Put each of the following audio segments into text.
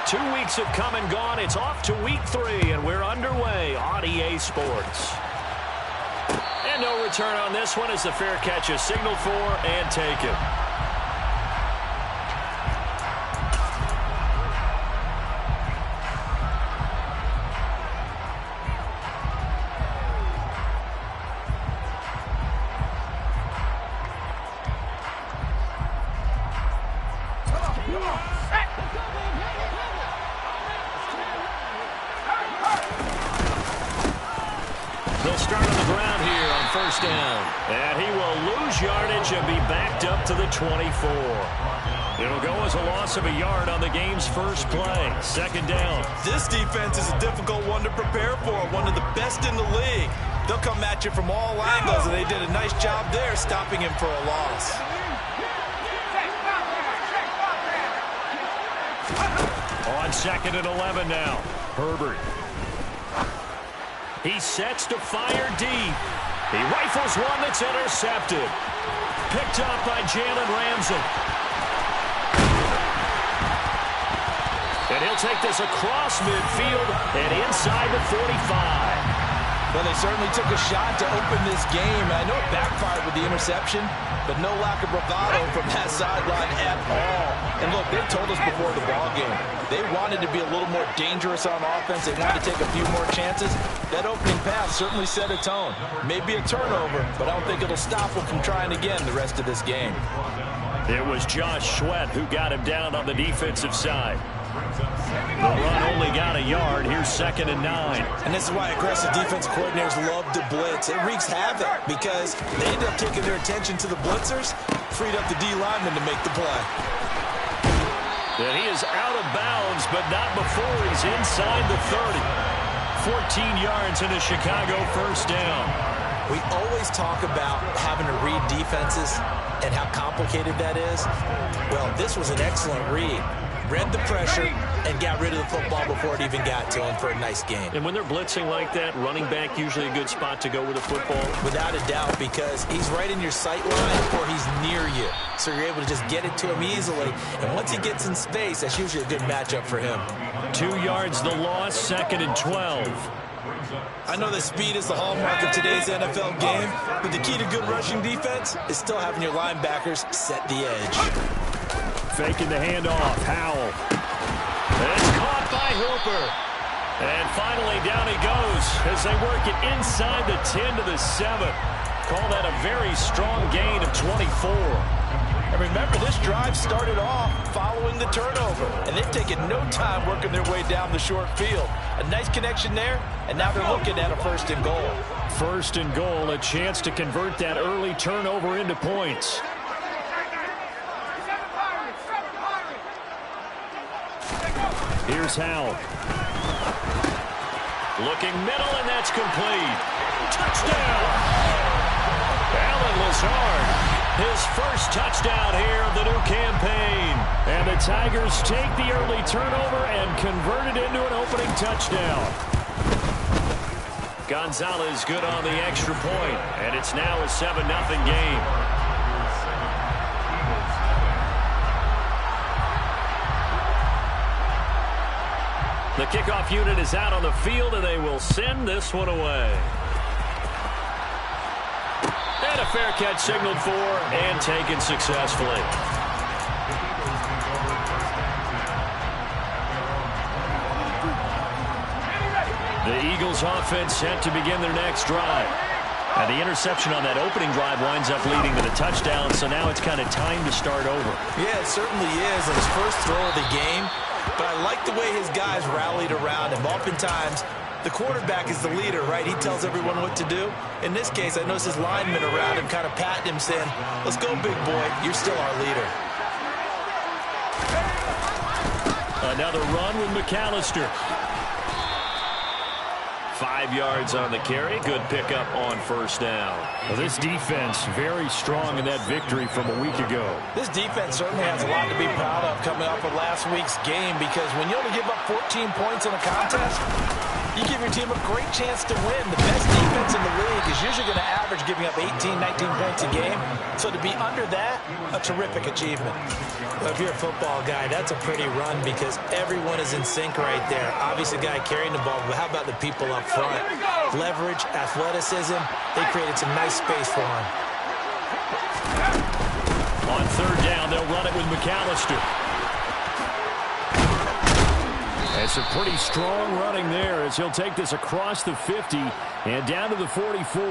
2 weeks have come and gone. It's off to week 3, and we're underway on EA Sports. And no return on this one as the fair catch is signaled for and taken. They'll start on the ground here on first down. And he will lose yardage and be backed up to the 24. It'll go as a loss of a yard on the game's first play. Second down. This defense is a difficult one to prepare for, one of the best in the league. They'll come at you from all angles, and they did a nice job there stopping him for a loss. On second and 11 now. Herbert. He sets to fire deep. He rifles one that's intercepted. Picked up by Jalen Ramsey. And he'll take this across midfield and inside the 45. Well, they certainly took a shot to open this game. I know it backfired with the interception, but no lack of bravado from that sideline at all. And look, they told us before the ball game, they wanted to be a little more dangerous on offense. They wanted to take a few more chances. That opening pass certainly set a tone. Maybe a turnover, but I don't think it'll stop them from trying again the rest of this game. It was Josh Sweat who got him down on the defensive side. The run only got a yard. Here's second and 9. And this is why aggressive defense coordinators love to blitz. It wreaks havoc because they end up taking their attention to the blitzers, freed up the D lineman to make the play. And he is out of bounds, but not before he's inside the 30. 14 yards in a Chicago first down. We always talk about having to read defenses and how complicated that is. Well, this was an excellent read. Read the pressure and got rid of the football before it even got to him for a nice game. And when they're blitzing like that, running back usually a good spot to go with the football? Without a doubt, because he's right in your sight line or he's near you. So you're able to just get it to him easily. And once he gets in space, that's usually a good matchup for him. 2 yards the loss, second and 12. I know that speed is the hallmark of today's NFL game, but the key to good rushing defense is still having your linebackers set the edge. Faking the handoff, Howell. And it's caught by Hooper. And finally down he goes as they work it inside the 10 to the 7. Call that a very strong gain of 24. And remember, this drive started off following the turnover, and they've taken no time working their way down the short field. A nice connection there, and now they're looking at a first and goal. First and goal, a chance to convert that early turnover into points. Here's Howell. Looking middle, and that's complete. Touchdown! Allen Lazard. His first touchdown here of the new campaign. And the Tigers take the early turnover and convert it into an opening touchdown. Gonzalez good on the extra point, and it's now a 7-0 game. The kickoff unit is out on the field, and they will send this one away. And a fair catch signaled for and taken successfully. The Eagles offense set to begin their next drive. And the interception on that opening drive winds up leading to the touchdown, so now it's kind of time to start over. Yeah, it certainly is. And his first throw of the game. But I like the way his guys rallied around him. Oftentimes, the quarterback is the leader, right? He tells everyone what to do. In this case, I noticed his linemen around him kind of patting him, saying, let's go, big boy. You're still our leader. Another run with McAllister. 5 yards on the carry. Good pickup on first down. Well, this defense very strong in that victory from a week ago. This defense certainly has a lot to be proud of coming off of last week's game, because when you only give up 14 points in a contest, you give your team a great chance to win. The best defense in the league is usually going to average giving up 18, 19 points a game. So to be under that, a terrific achievement. Well, if you're a football guy, that's a pretty run because everyone is in sync right there. Obviously, the guy carrying the ball, but how about the people up front? Leverage, athleticism, they created some nice space for him. On third down, they'll run it with McAllister. It's a pretty strong running there as he'll take this across the 50 and down to the 44.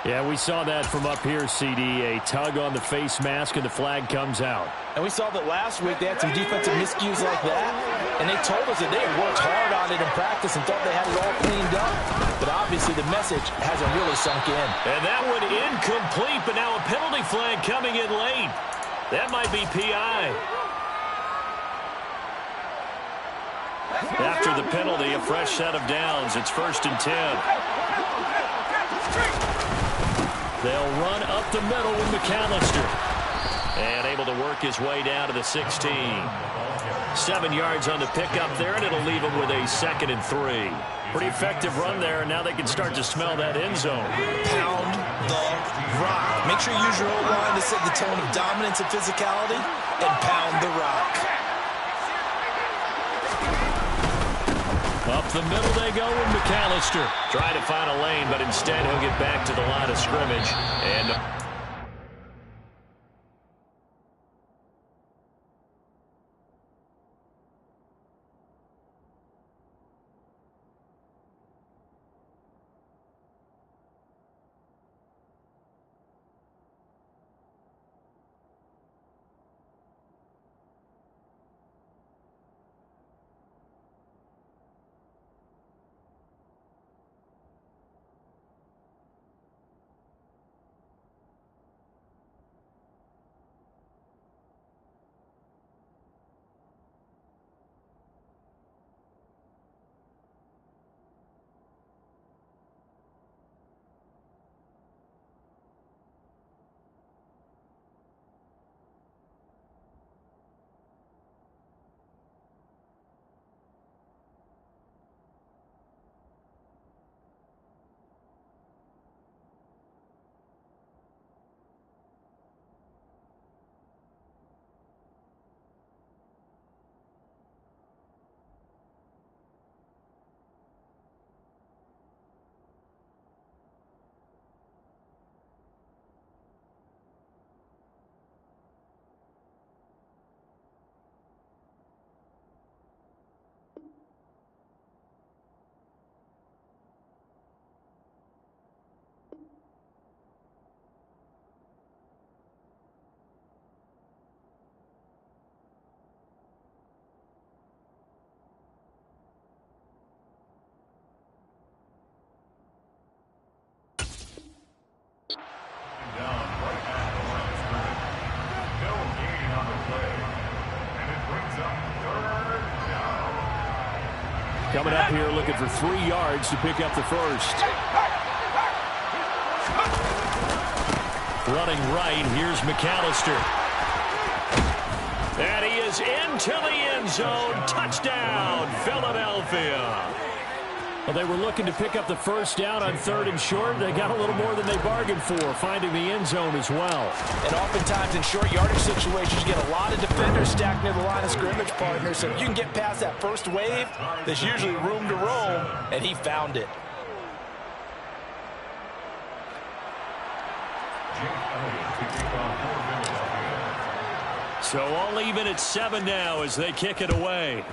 Yeah, we saw that from up here, CD. A tug on the face mask, and the flag comes out. And we saw that last week they had some defensive miscues like that, and they told us that they had worked hard on it in practice and thought they had it all cleaned up. But obviously the message hasn't really sunk in. And that one incomplete, but now a penalty flag coming in late. That might be PI. After the penalty, a fresh set of downs. It's 1st and 10. They'll run up the middle with McAllister. And able to work his way down to the 16. 7 yards on the pickup there, and it'll leave him with a 2nd and 3. Pretty effective run there, and now they can start to smell that end zone. Pound the rock. Make sure you use your O-line to set the tone of dominance and physicality, and pound the rock. Up the middle they go with McAllister. Trying to find a lane, but instead he'll get back to the line of scrimmage. And coming up here looking for 3 yards to pick up the first. Running right, here's McAllister. And he is into the end zone. Touchdown, Philadelphia. Well, they were looking to pick up the first down on 3rd and short. They got a little more than they bargained for, finding the end zone as well. And oftentimes in short yardage situations, you get a lot of defenders stacked near the line of scrimmage, partner. So if you can get past that first wave, there's usually room to roam, and he found it. So all even at 7 now as they kick it away.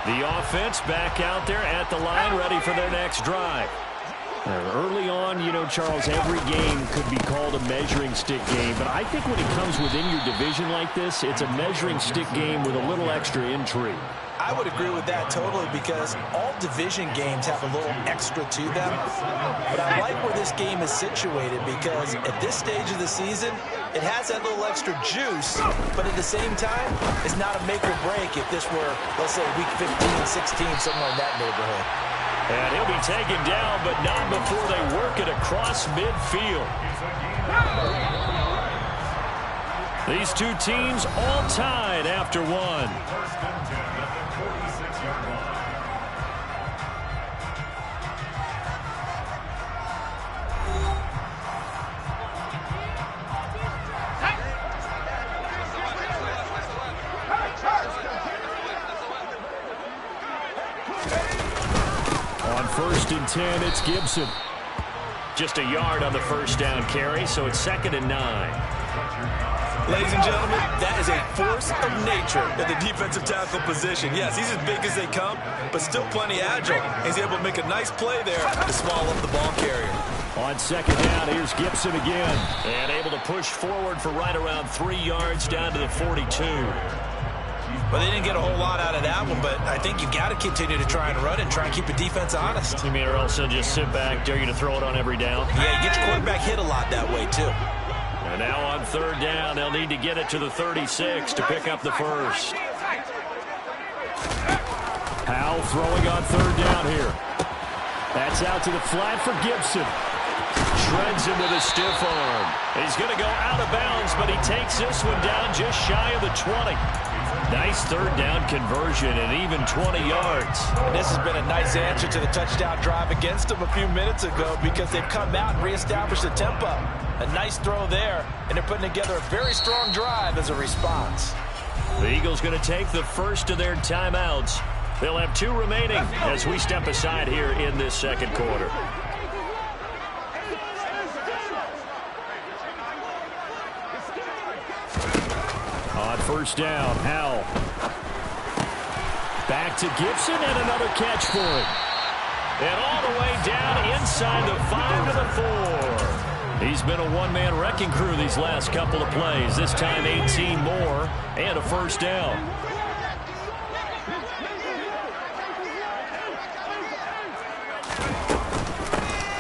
The offense back out there at the line, ready for their next drive. Early on, you know, Charles, every game could be called a measuring stick game, but I think when it comes within your division like this, it's a measuring stick game with a little extra intrigue. I would agree with that totally because all division games have a little extra to them. But I like where this game is situated because at this stage of the season, it has that little extra juice, but at the same time, it's not a make or break if this were, let's say, week 15, 16, something like that neighborhood. And he'll be taken down, but not before they work it across midfield. These two teams all tied after one. On 1st and 10, it's Gibson. Just a yard on the first down carry, so it's 2nd and 9. Ladies and gentlemen, that is a force of nature at the defensive tackle position. Yes, he's as big as they come, but still plenty agile. He's able to make a nice play there to swallow up the ball carrier. On 2nd down, here's Gibson again. And able to push forward for right around 3 yards down to the 42. Well, they didn't get a whole lot out of that one, but I think you got to continue to try and run and try and keep the defense honest. You mean, or else they'll just sit back, dare you to throw it on every down? Yeah, you get your quarterback hit a lot that way, too. And now on 3rd down, they'll need to get it to the 36 to pick up the first. Powell throwing on 3rd down here. That's out to the flat for Gibson. Shreds him with a stiff arm. He's going to go out of bounds, but he takes this one down just shy of the 20. Nice 3rd down conversion and even 20 yards. And this has been a nice answer to the touchdown drive against them a few minutes ago because they've come out and reestablished the tempo. A nice throw there, and they're putting together a very strong drive as a response. The Eagles going to take the first of their timeouts. They'll have 2 remaining as we step aside here in this 2nd quarter. On 1st down, Howell. Back to Gibson and another catch for him. And all the way down inside the 5 to the 4. He's been a one-man wrecking crew these last couple of plays. This time 18 more and a 1st down.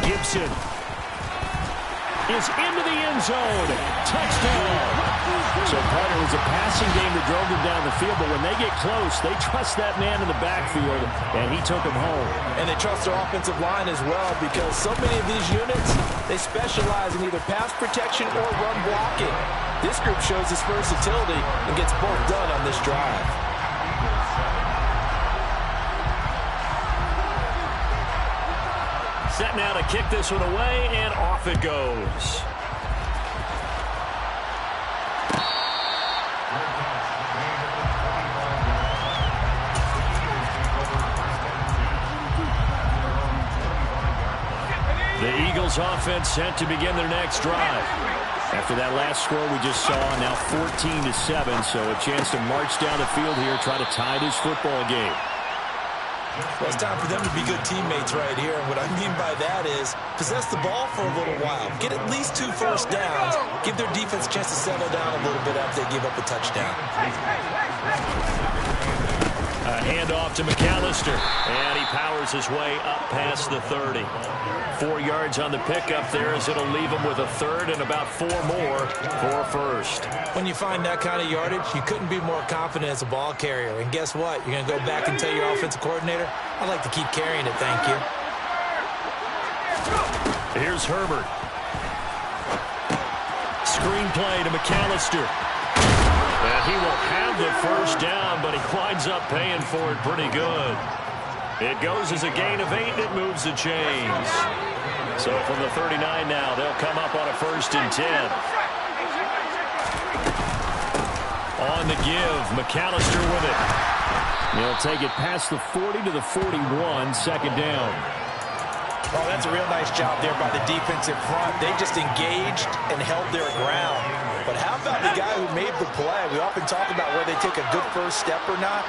Gibson is into the end zone. Touchdown. So part of it was a passing game that drove them down the field, but when they get close, they trust that man in the backfield, and he took him home. And they trust their offensive line as well because so many of these units, they specialize in either pass protection or run blocking. This group shows its versatility and gets both done on this drive. Set now to kick this one away, and off it goes. The Eagles offense set to begin their next drive. After that last score we just saw, now 14-7, so a chance to march down the field here, try to tie this football game. Well, it's time for them to be good teammates right here. And what I mean by that is possess the ball for a little while. Get at least 2 first downs. Give their defense a chance to settle down a little bit after they give up a touchdown. A handoff to McAllister, and he powers his way up past the 30. 4 yards on the pickup there as it'll leave him with a 3rd and about 4 more for a 1st. When you find that kind of yardage, you couldn't be more confident as a ball carrier. And guess what? You're going to go back and tell your offensive coordinator, I'd like to keep carrying it, thank you. Here's Herbert. Screen play to McAllister. And he will have the 1st down, but he winds up paying for it pretty good. It goes as a gain of 8, and it moves the chains. So from the 39 now, they'll come up on a 1st and 10. On the give, McAllister with it. He'll take it past the 40 to the 41, 2nd down. Oh, that's a real nice job there by the defense in front. They just engaged and held their ground. But how about the guy who made the play? We often talk about whether they take a good first step or not.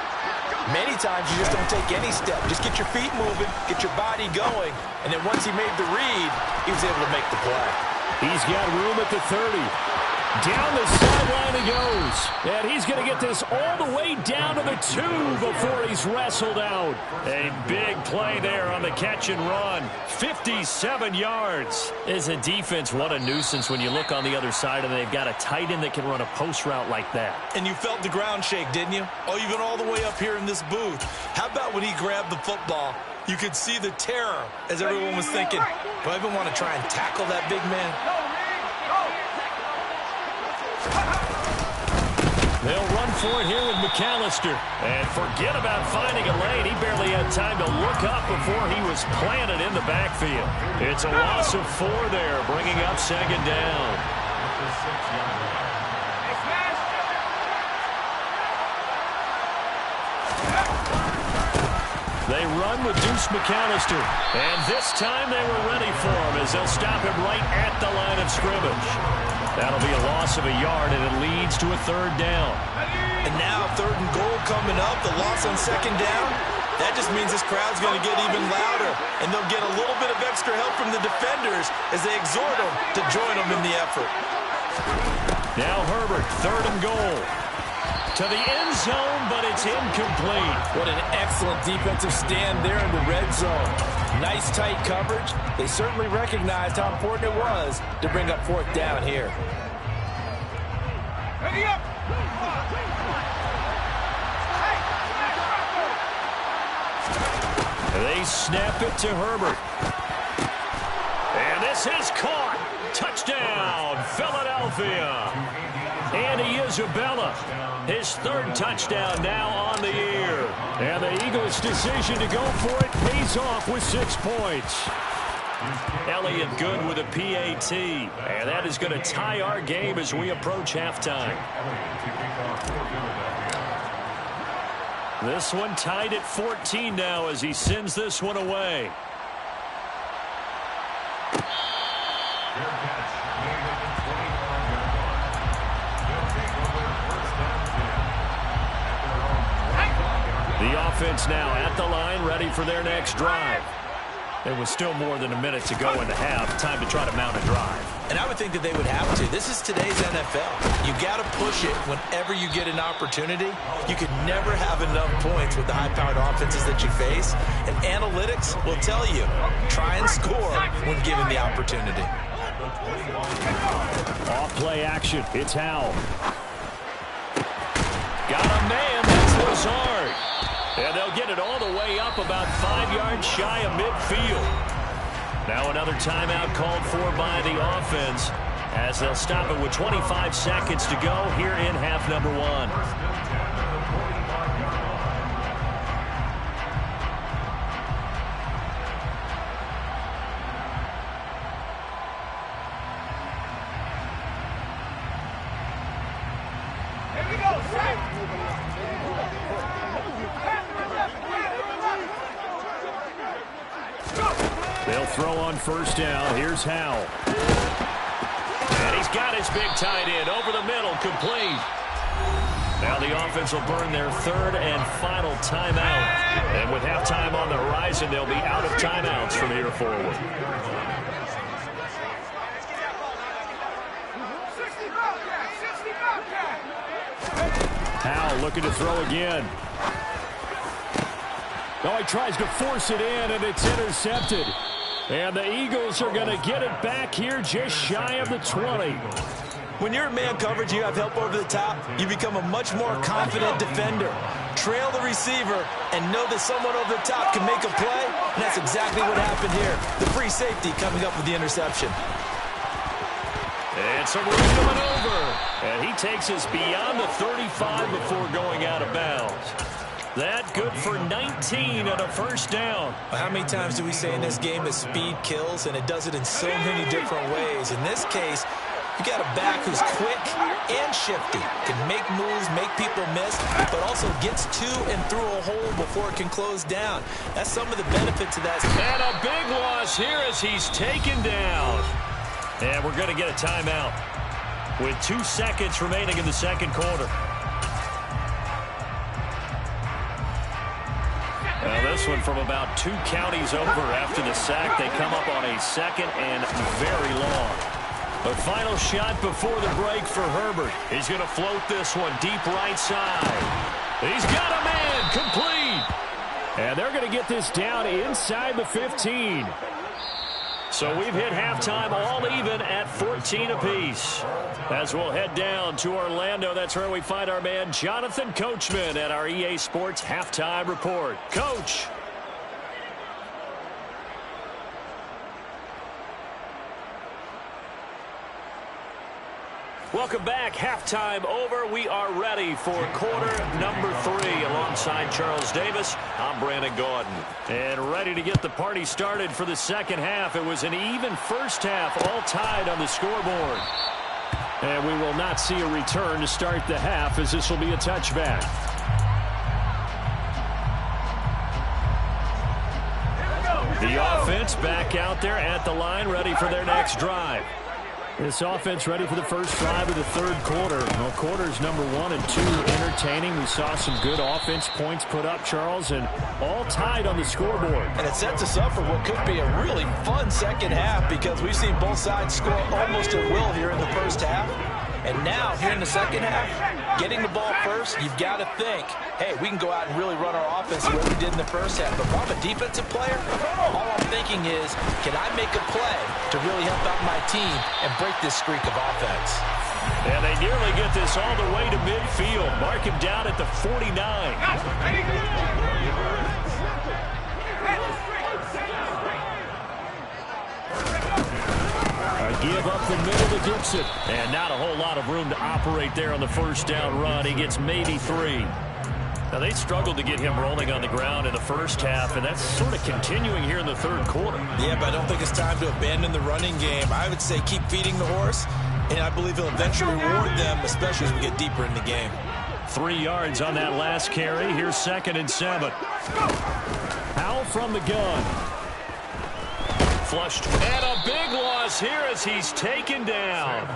Many times you just don't take any step. Just get your feet moving, get your body going, and then once he made the read, he was able to make the play. He's got room at the 30. Down the sideline he goes. And he's going to get this all the way down to the 2 before he's wrestled out. A big play there on the catch and run. 57 yards. As a defense, what a nuisance when you look on the other side and they've got a tight end that can run a post route like that. And you felt the ground shake, didn't you? Oh, even all the way up here in this booth. How about when he grabbed the football You could see the terror as everyone was thinking, do I even want to try and tackle that big man? They'll run for it here with McAllister. And forget about finding a lane. He barely had time to look up before he was planted in the backfield. It's a loss of 4 there, bringing up second down. They run with Deuce McAllister. And this time they were ready for him as they'll stop him right at the line of scrimmage. That'll be a loss of a yard, and it leads to a 3rd down. And now 3rd and goal coming up. The loss on 2nd down. That just means this crowd's going to get even louder. And they'll get a little bit of extra help from the defenders as they exhort them to join them in the effort. Now Herbert, 3rd and goal. To the end zone, but it's incomplete. What an excellent defensive stand there in the red zone. Nice tight coverage. They certainly recognized how important it was to bring up 4th down here. They snap it to Herbert. And this is caught. Touchdown, Philadelphia. Andy Isabella, his 3rd touchdown now on the year. And the Eagles' decision to go for it pays off with 6 points. Elliott Good with a PAT. And that is going to tie our game as we approach halftime. This one tied at 14 now as he sends this one away. The offense now at the line, ready for their next drive. There was still more than a minute to go in the half. Time to try to mount a drive. And I would think that they would have to. This is today's NFL. You got to push it whenever you get an opportunity. You could never have enough points with the high-powered offenses that you face. And analytics will tell you, try and score when given the opportunity. Off play action. It's Howell. Got a man. That's Lazard. And they'll get it all the way up about 5 yards shy of midfield. Now another timeout called for by the offense as they'll stop it with 25 seconds to go here in half number 1. They'll throw on 1st down. Here's Howell. And he's got his big tight end over the middle, complete. Now the offense will burn their 3rd and final timeout. And with halftime on the horizon, they'll be out of timeouts from here forward. Howell looking to throw again. Oh, he tries to force it in, and it's intercepted. And the Eagles are going to get it back here just shy of the 20. When you're in man coverage, you have help over the top, you become a much more confident defender. Trail the receiver and know that someone over the top can make a play, and that's exactly what happened here. The free safety coming up with the interception. And some room to maneuver. And he takes us beyond the 35 before going out of bounds. That good for 19 on a 1st down. How many times do we say in this game that speed kills, and it does it in so many different ways? In this case, you got a back who's quick and shifty, can make moves, make people miss, but also gets to and through a hole before it can close down. That's some of the benefits of that. And a big loss here as he's taken down. And we're going to get a timeout with 2 seconds remaining in the 2nd quarter. Well, this one from about 2 counties over after the sack. They come up on a 2nd and very long. The final shot before the break for Herbert. He's going to float this one deep right side. He's got a man, complete. And they're going to get this down inside the 15. So we've hit halftime all even at 14 apiece. As we'll head down to Orlando, that's where we find our man Jonathan Coachman at our EA Sports Halftime Report. Coach. Welcome back. Halftime over. We are ready for quarter number 3. Alongside Charles Davis, I'm Brandon Gaudin. And ready to get the party started for the second half. It was an even first half, all tied on the scoreboard. And we will not see a return to start the half, as this will be a touchback. The offense back out there at the line, ready for their next drive. This offense ready for the first drive of the third quarter. Well, quarters number 1 and 2 entertaining. We saw some good offense points put up, Charles, and all tied on the scoreboard. And it sets us up for what could be a really fun second half, because we've seen both sides score almost at will here in the first half. And now, here in the second half, getting the ball first, you've got to think, hey, we can go out and really run our offense the way we did in the first half. But if I'm a defensive player, all I'm thinking is, can I make a play to really help out my team and break this streak of offense? And they nearly get this all the way to midfield. Mark him down at the 49. Give up the middle to Dixon. And not a whole lot of room to operate there on the first down run. He gets maybe 3. Now, they struggled to get him rolling on the ground in the first half, and that's sort of continuing here in the third quarter. Yeah, but I don't think it's time to abandon the running game. I would say keep feeding the horse, and I believe he'll eventually reward them, especially as we get deeper in the game. 3 yards on that last carry. Here's 2nd and 7. Howell from the gun. Flushed. And a big loss here as he's taken down.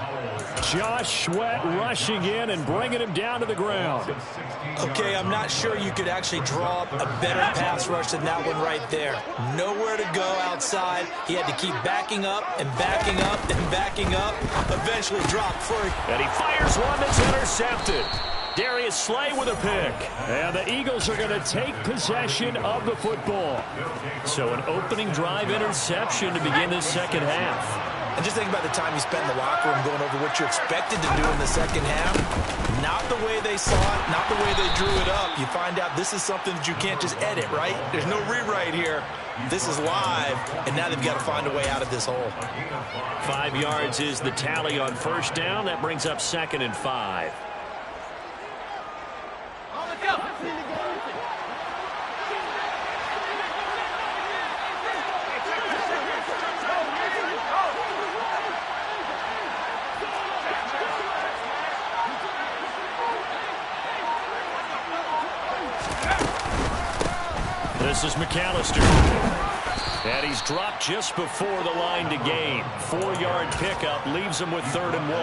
Josh Sweat rushing in and bringing him down to the ground. Okay, I'm not sure you could actually draw up a better pass rush than that one right there. Nowhere to go outside. He had to keep backing up and backing up and backing up. Eventually dropped free. And he fires one that's intercepted. Darius Slay with a pick. And the Eagles are going to take possession of the football. So an opening drive interception to begin this second half. And just think about the time you spent in the locker room going over what you expected to do in the second half. Not the way they saw it, not the way they drew it up. You find out this is something that you can't just edit, right? There's no rewrite here. This is live, and now they've got to find a way out of this hole. 5 yards is the tally on first down. That brings up 2nd and 5. This is McAllister. And he's dropped just before the line to gain. 4-yard pickup leaves him with 3rd and 1.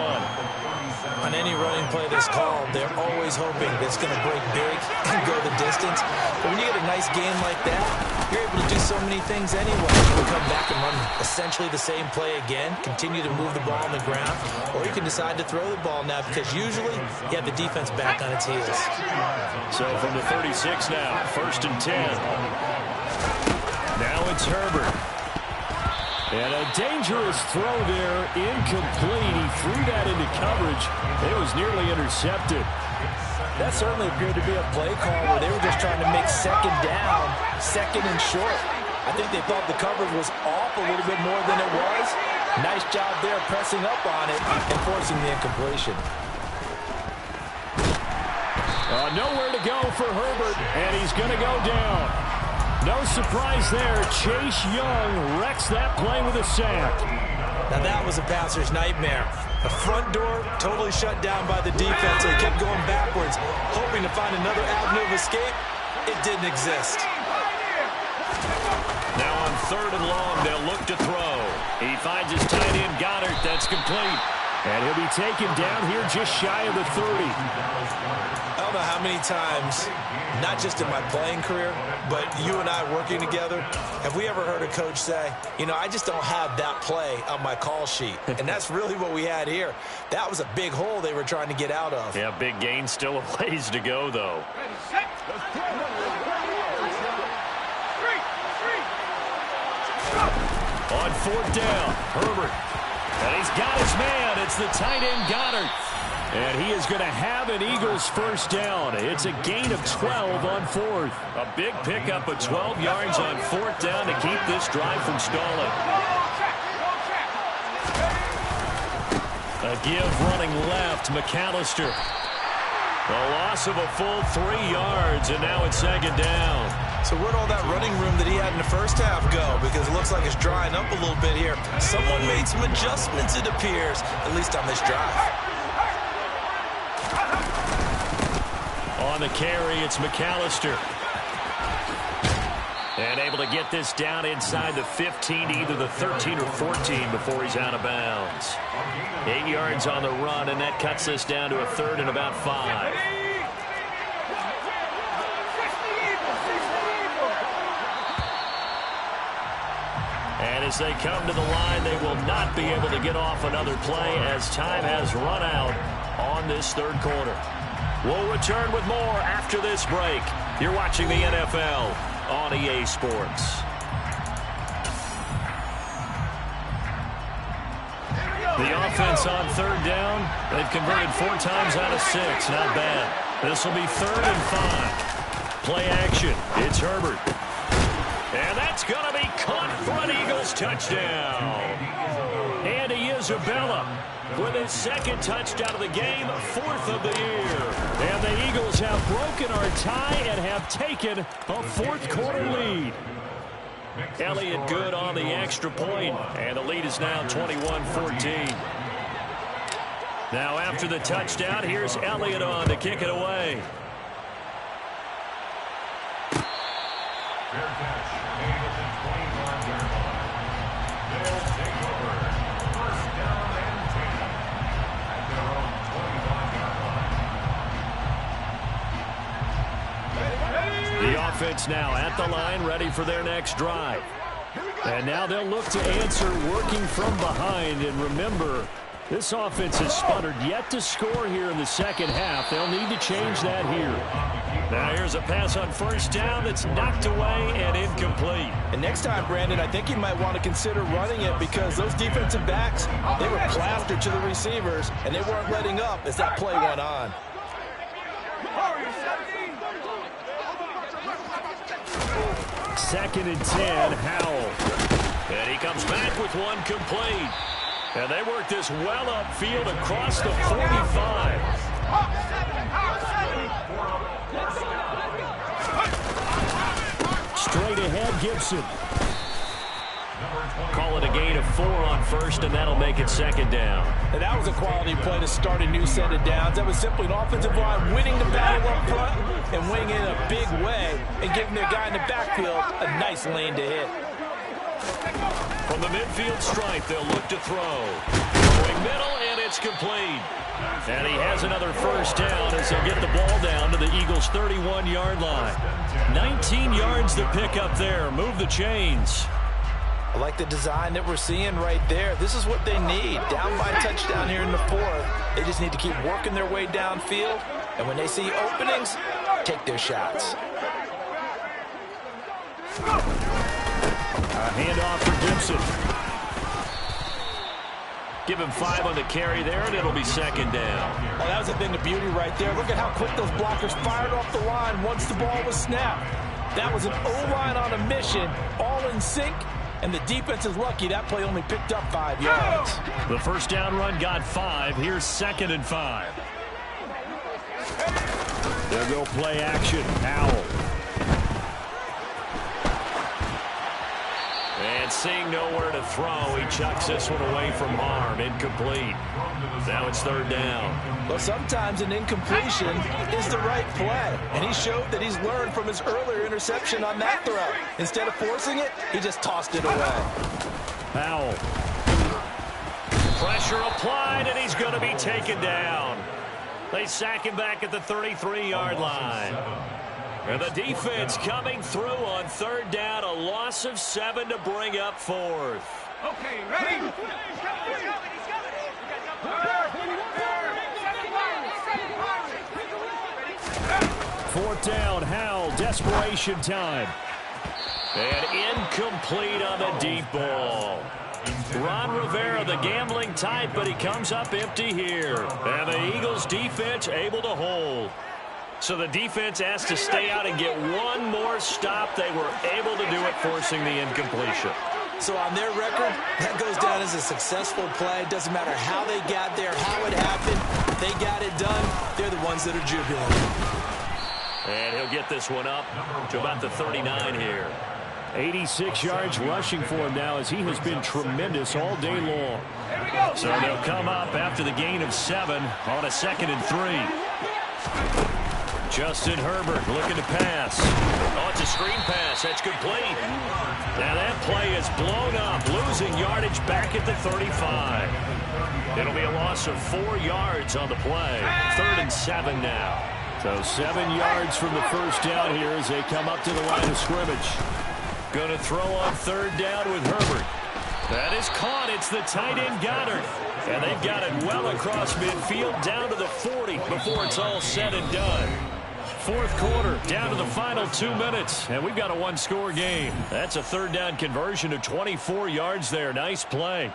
On any running play that's called, they're always hoping that it's going to break big and go the distance. But when you get a nice game like that, you're able to do so many things anyway. You can come back and run essentially the same play again, continue to move the ball on the ground, or you can decide to throw the ball now, because usually you have the defense back on its heels. So from the 36 now, 1st and 10. Now it's Herbert. And a dangerous throw there, incomplete. He threw that into coverage. It was nearly intercepted. That certainly appeared to be a play call where they were just trying to make second down, 2nd and short. I think they thought the coverage was off a little bit more than it was. Nice job there pressing up on it and forcing the incompletion. Nowhere to go for Herbert, and he's going to go down. No surprise there. Chase Young wrecks that play with a sack. Now that was a passer's nightmare. The front door totally shut down by the defense. They kept going backwards, hoping to find another avenue of escape. It didn't exist. Now on 3rd and long, they'll look to throw. He finds his tight end, Goddard. That's complete. And he'll be taken down here just shy of the 30. I don't know how many times, not just in my playing career, but you and I working together, have we ever heard a coach say, you know, I just don't have that play on my call sheet. And that's really what we had here. That was a big hole they were trying to get out of. Yeah, big gain, still a ways to go, though. On 4th down, Herbert. And he's got his man. It's the tight end, Goddard. And he is going to have an Eagles first down. It's a gain of 12 on 4th. A big pickup of 12 yards on 4th down to keep this drive from stalling. A give running left, McAllister. A loss of a full 3 yards, and now it's second down. So where'd all that running room that he had in the first half go? Because it looks like it's drying up a little bit here. Someone made some adjustments, it appears, at least on this drive. On the carry, it's McAllister. And able to get this down inside the 15 to either the 13 or 14 before he's out of bounds. 8 yards on the run, and that cuts this down to a 3rd and about 5. And as they come to the line, they will not be able to get off another play as time has run out on this 3rd quarter. We'll return with more after this break. You're watching the NFL on EA Sports. The offense on 3rd down. They've converted 4 times out of 6. Not bad. This will be 3rd and 5. Play action. It's Herbert. And that's going to be caught for an Eagles touchdown. Andy Isabella with his 2nd touchdown of the game, 4th of the year. And the Eagles have broken our tie and have taken a 4th quarter lead. Elliott good on the extra point, and the lead is now 21-14. Now after the touchdown, here's Elliott on to kick it away. The offense now at the line, ready for their next drive. And now they'll look to answer working from behind. And remember, this offense has sputtered yet to score here in the 2nd half. They'll need to change that here. Now here's a pass on 1st down that's knocked away and incomplete. And next time, Brandon, I think you might want to consider running it because those defensive backs, they were plastered to the receivers, and they weren't letting up as that play went on. Second and 10, Howell. And he comes back with one complete. And they work this well upfield across the 45. Straight ahead, Gibson. Call it a gain of 4 on 1st, and that'll make it 2nd down. And that was a quality play to start a new set of downs. That was simply an offensive line winning the battle up front and winning in a big way and giving their guy in the backfield a nice lane to hit. From the midfield stripe, they'll look to throw. Going middle, and it's complete. And he has another 1st down as they'll get the ball down to the Eagles' 31-yard line. 19 yards to pick up there. Move the chains. I like the design that we're seeing right there. This is what they need. Down by touchdown here in the 4th. They just need to keep working their way downfield. And when they see openings, take their shots. A handoff for Gibson. Give him 5 on the carry there, and it'll be 2nd down. Oh, that was a thing of beauty right there. Look at how quick those blockers fired off the line once the ball was snapped. That was an O-line on a mission, all in sync. And the defense is lucky that play only picked up 5 yards. The 1st down run got 5. Here's 2nd and 5. They'll go play action. Howell. And seeing nowhere to throw, he chucks this one away from harm. Incomplete. Now it's 3rd down. Well, sometimes an incompletion is the right play. And he showed that he's learned from his earlier interception on that throw. Instead of forcing it, he just tossed it away. Howell. Pressure applied, and he's going to be taken down. They sack him back at the 33-yard line. And the defense coming through on 3rd down, a loss of 7 to bring up 4th. Okay, ready? 4th down, Howell, desperation time. And incomplete on the deep ball. Ron Rivera, the gambling type, but he comes up empty here. And the Eagles defense able to hold. So the defense asked to stay out and get one more stop. They were able to do it, forcing the incompletion. So on their record, that goes down as a successful play. It doesn't matter how they got there, how it happened. They got it done. They're the ones that are jubilant. And he'll get this one up to about the 39 here. 86 yards rushing for him now as he has been tremendous all day long. So they'll come up after the gain of 7 on a 2nd and 3. Justin Herbert looking to pass. Oh, it's a screen pass. That's complete. Now that play is blown up, losing yardage back at the 35. It'll be a loss of 4 yards on the play. 3rd and 7 now. So 7 yards from the first down here as they come up to the line of scrimmage. Going to throw on 3rd down with Herbert. That is caught. It's the tight end Goddard. And they've got it well across midfield down to the 40 before it's all said and done. 4th quarter, down to the final 2 minutes, and we've got a 1-score game. That's a 3rd down conversion of 24 yards there. Nice play.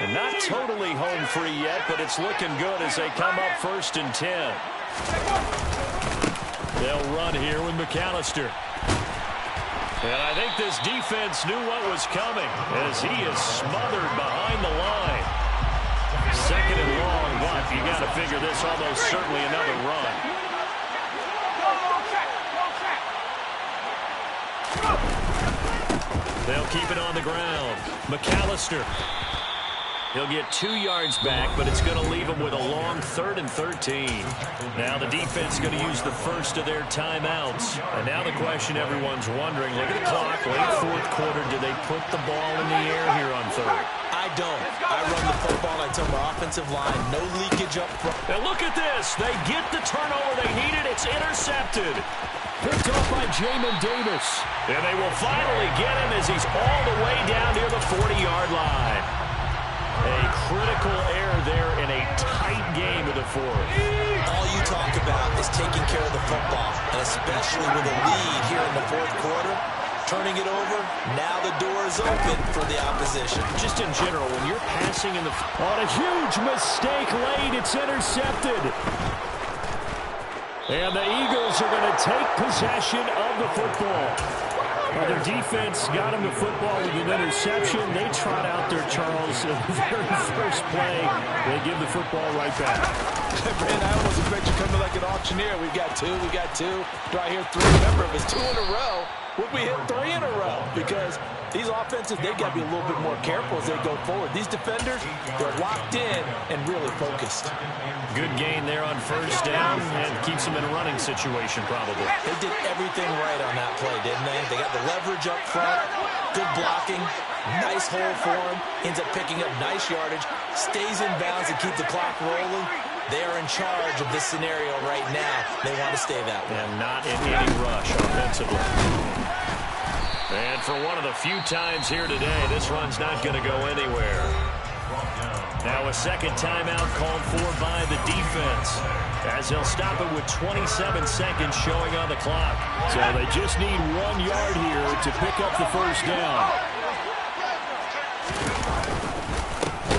And not totally home free yet, but it's looking good as they come up 1st and 10. They'll run here with McAllister. And I think this defense knew what was coming as he is smothered behind the line. 2nd and long, but you got to figure this almost certainly another run. They'll keep it on the ground. McAllister. He'll get 2 yards back, but it's going to leave him with a long 3rd and 13. Now the defense is going to use the first of their timeouts. And now the question everyone's wondering, look at the clock, late 4th quarter, do they put the ball in the air here on 3rd? I don't. I run the football. I tell my offensive line, no leakage up front. Now look at this. They get the turnover they needed. It's intercepted. Picked off by Jamin Davis. And they will finally get him as he's all the way down near the 40-yard line. A critical error there in a tight game of the 4th. All you talk about is taking care of the football, and especially with a lead here in the 4th quarter, turning it over, now the door is open for the opposition. Just in general, when you're passing in the... On a huge mistake late, it's intercepted. And the Eagles are going to take possession of the football. Well, their defense got him the football with an interception. They trot out there, Charles, in the very first play. They give the football right back. Brandon, I almost expect you coming like an auctioneer. We've got 2, we got 2. Do I hear 3? Remember, if it's 2 in a row, would we hit 3 in a row? Because these offenses, they've got to be a little bit more careful as they go forward. These defenders, they're locked in and really focused. Good gain there on 1st down and keeps them in a running situation probably. They did everything right on that play, didn't they? They got the leverage up front, good blocking, nice hole for him, ends up picking up nice yardage, stays in bounds and keep the clock rolling. They are in charge of this scenario right now. They want to stay that way. And not in any rush offensively. And for one of the few times here today, this run's not going to go anywhere. Now a 2nd timeout called for by the defense as they'll stop it with 27 seconds showing on the clock. So they just need 1 yard here to pick up the 1st down.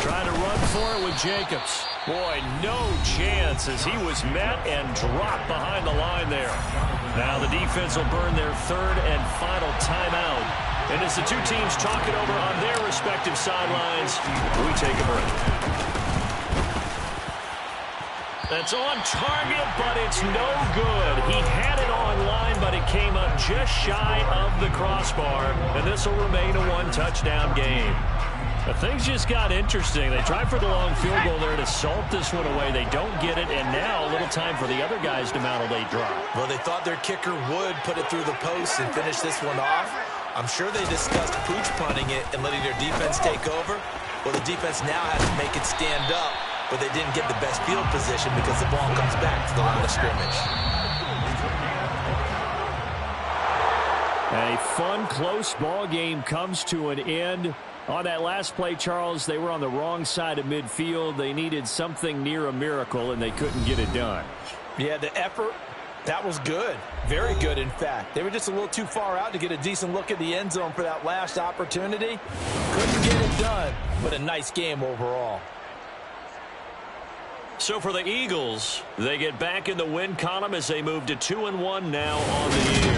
Trying to run for it with Jacobs. Boy, no chance as he was met and dropped behind the line there. Now the defense will burn their 3rd and final timeout. And as the 2 teams talk it over on their respective sidelines, we take a break. That's on target, but it's no good. He had it on line, but it came up just shy of the crossbar. And this will remain a 1-touchdown game. But things just got interesting. They tried for the long field goal there to salt this one away. They don't get it, and now a little time for the other guys to mount a late drop. Well, they thought their kicker would put it through the post and finish this one off. I'm sure they discussed pooch punting it and letting their defense take over. Well, the defense now has to make it stand up, but they didn't get the best field position because the ball comes back to the line of scrimmage. A fun, close ball game comes to an end. On that last play, Charles, they were on the wrong side of midfield. They needed something near a miracle, and they couldn't get it done. Yeah, the effort, that was good. Very good, in fact. They were just a little too far out to get a decent look at the end zone for that last opportunity. Couldn't get it done, but a nice game overall. So for the Eagles, they get back in the win column as they move to 2-1 now on the year.